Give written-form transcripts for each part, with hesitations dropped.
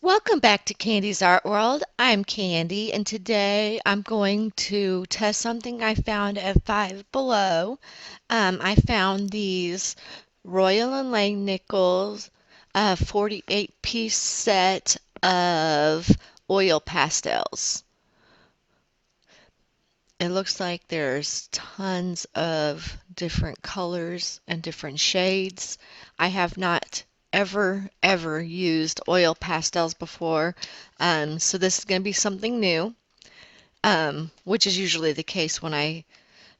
Welcome back to Candy's Art World. I'm Candy, and today I'm going to test something I found at Five Below. I found these Royal and Langnickel 48-piece set of oil pastels. It looks like there's tons of different colors and different shades. I have not ever used oil pastels before, so this is going to be something new, which is usually the case when I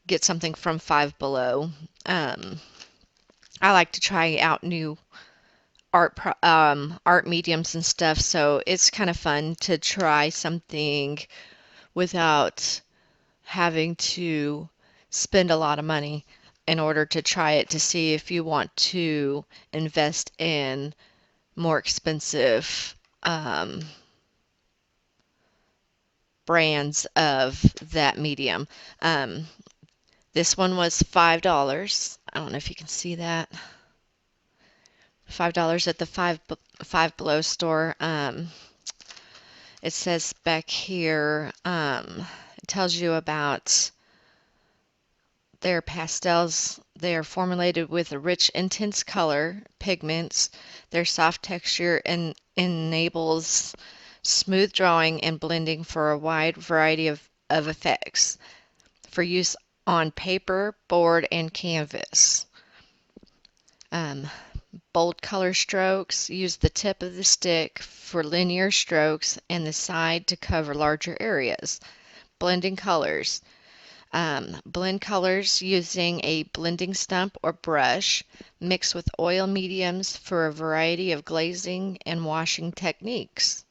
get something from Five Below. Um, I like to try out new art mediums and stuff, so it's kind of fun to try something without having to spend a lot of money in order to try it to see if you want to invest in more expensive brands of that medium. Um, this one was $5. I don't know if you can see that. $5 at the Five Below store. It says back here, it tells you about their pastels. They are formulated with a rich, intense color pigments. Their soft texture enables smooth drawing and blending for a wide variety of effects for use on paper, board, and canvas. Um, Bold color strokes. Use the tip of the stick for linear strokes and the side to cover larger areas. Blending colors. Blend colors using a blending stump or brush. Mix with oil mediums for a variety of glazing and washing techniques.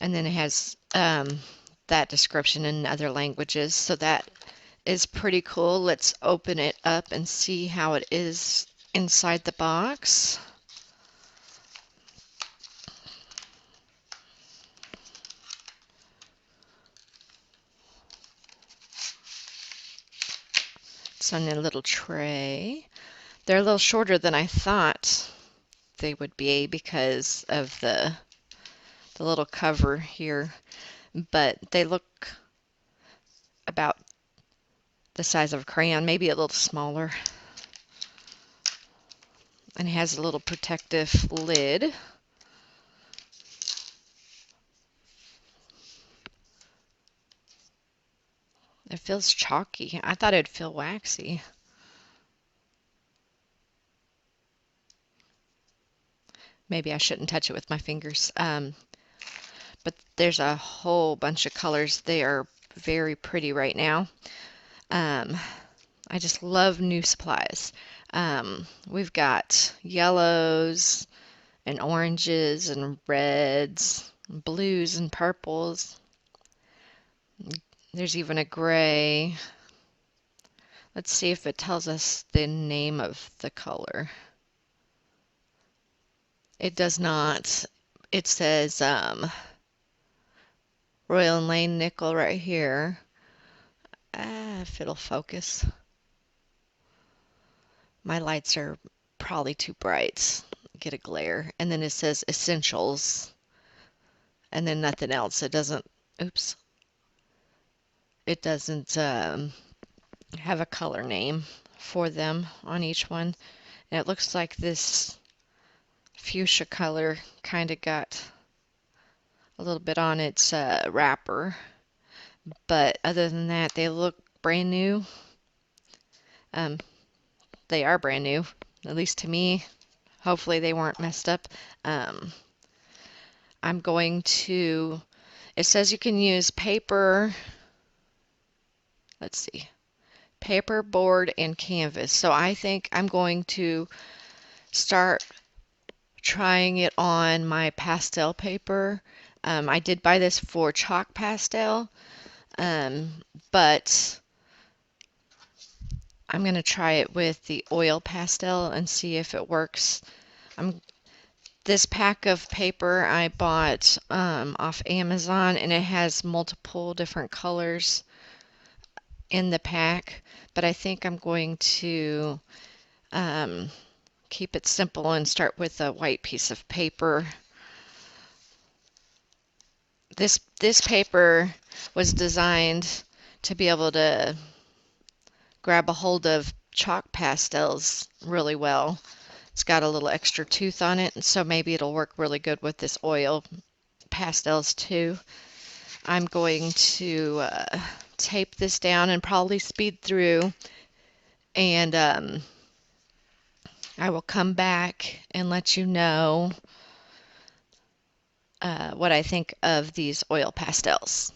And then it has that description in other languages, so that is pretty cool. Let's open it up and see how it is inside the box. It's on a little tray. They're a little shorter than I thought they would be because of the little cover here, but they look about the size of a crayon, maybe a little smaller. And it has a little protective lid. It feels chalky. I thought it'd feel waxy. Maybe I shouldn't touch it with my fingers. But there's a whole bunch of colors. They are very pretty right now. I just love new supplies. We've got yellows and oranges and reds, and blues and purples. There's even a gray. Let's see if it tells us the name of the color. It does not. It says Royal and Langnickel right here. If it'll focus. My lights are probably too bright. Get a glare. And then it says Essentials. And then nothing else. It doesn't, oops. It doesn't have a color name for them on each one. And it looks like this fuchsia color kind of got a little bit on its wrapper. But other than that, they look brand new. They are brand new, at least to me. Hopefully they weren't messed up. I'm going to, it says you can use paper, let's see, paper, board, and canvas. So I think I'm going to start trying it on my pastel paper. I did buy this for chalk pastel, but I'm going to try it with the oil pastel and see if it works. This pack of paper I bought off Amazon, and it has multiple different colors in the pack, but I think I'm going to keep it simple and start with a white piece of paper. This paper was designed to be able to grab a hold of chalk pastels really well. It's got a little extra tooth on it, and so maybe it'll work really good with this oil pastels too. I'm going to tape this down and probably speed through, and I will come back and let you know what I think of these oil pastels.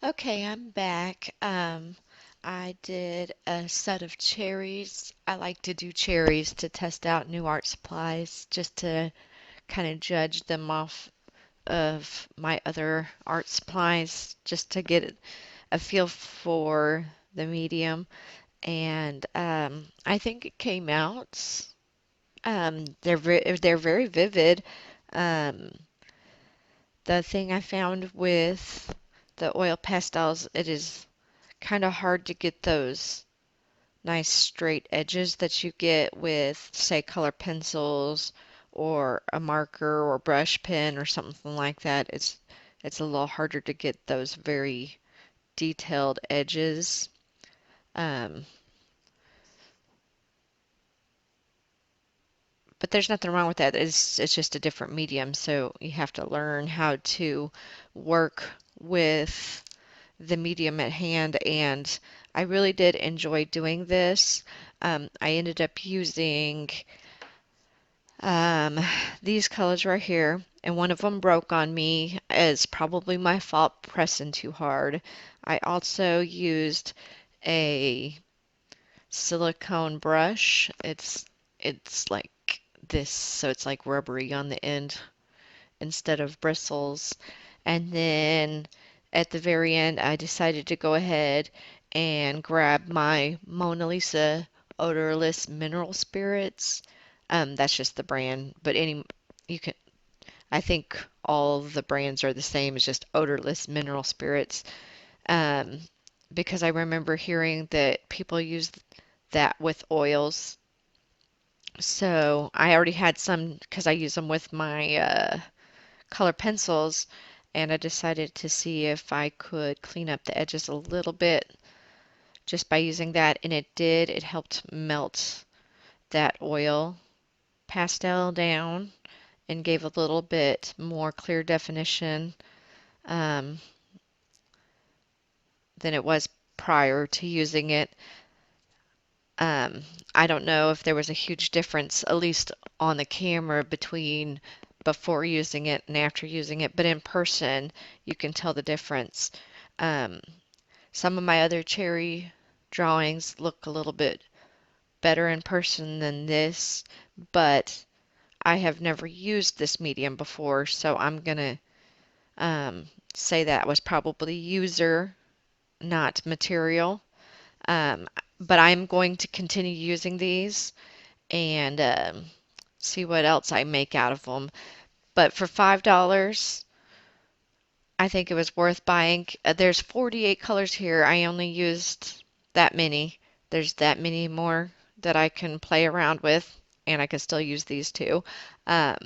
Okay, I'm back. I did a set of cherries. I like to do cherries to test out new art supplies, just to kind of judge them off of my other art supplies, just to get a feel for the medium. And I think it came out. They're very vivid. Um, the thing I found with the oil pastels, it is kind of hard to get those nice straight edges that you get with, say, color pencils or a marker or brush pen or something like that. It's a little harder to get those very detailed edges. Um, but there's nothing wrong with that. It's just a different medium, so you have to learn how to work with the medium at hand, and I really did enjoy doing this. I ended up using um, these colors right here, and one of them broke on me. It's probably my fault pressing too hard. I also used a silicone brush. It's like this, so it's like rubbery on the end instead of bristles. And then at the very end, I decided to go ahead and grab my Mona Lisa Odorless Mineral Spirits. That's just the brand, but you can. I think all the brands are the same. It's just Odorless Mineral Spirits. Um, because I remember hearing that people use that with oils. So I already had some because I use them with my color pencils, and I decided to see if I could clean up the edges a little bit just by using that, and it did. It helped melt that oil pastel down and gave a little bit more clear definition um, than it was prior to using it. Um, I don't know if there was a huge difference, at least on the camera, between before using it and after using it, but in person, you can tell the difference. Um, some of my other cherry drawings look a little bit better in person than this, but I have never used this medium before, so I'm gonna say that was probably user, not material. Um, but I'm going to continue using these and see what else I make out of them. But for $5, I think it was worth buying. There's 48 colors here. I only used that many. There's that many more that I can play around with, and I can still use these too. Um,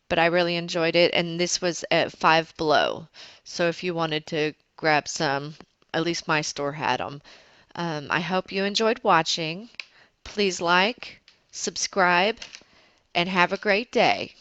but I really enjoyed it, and this was at Five Below. So if you wanted to grab some, at least my store had them. I hope you enjoyed watching. Please like, subscribe, and have a great day.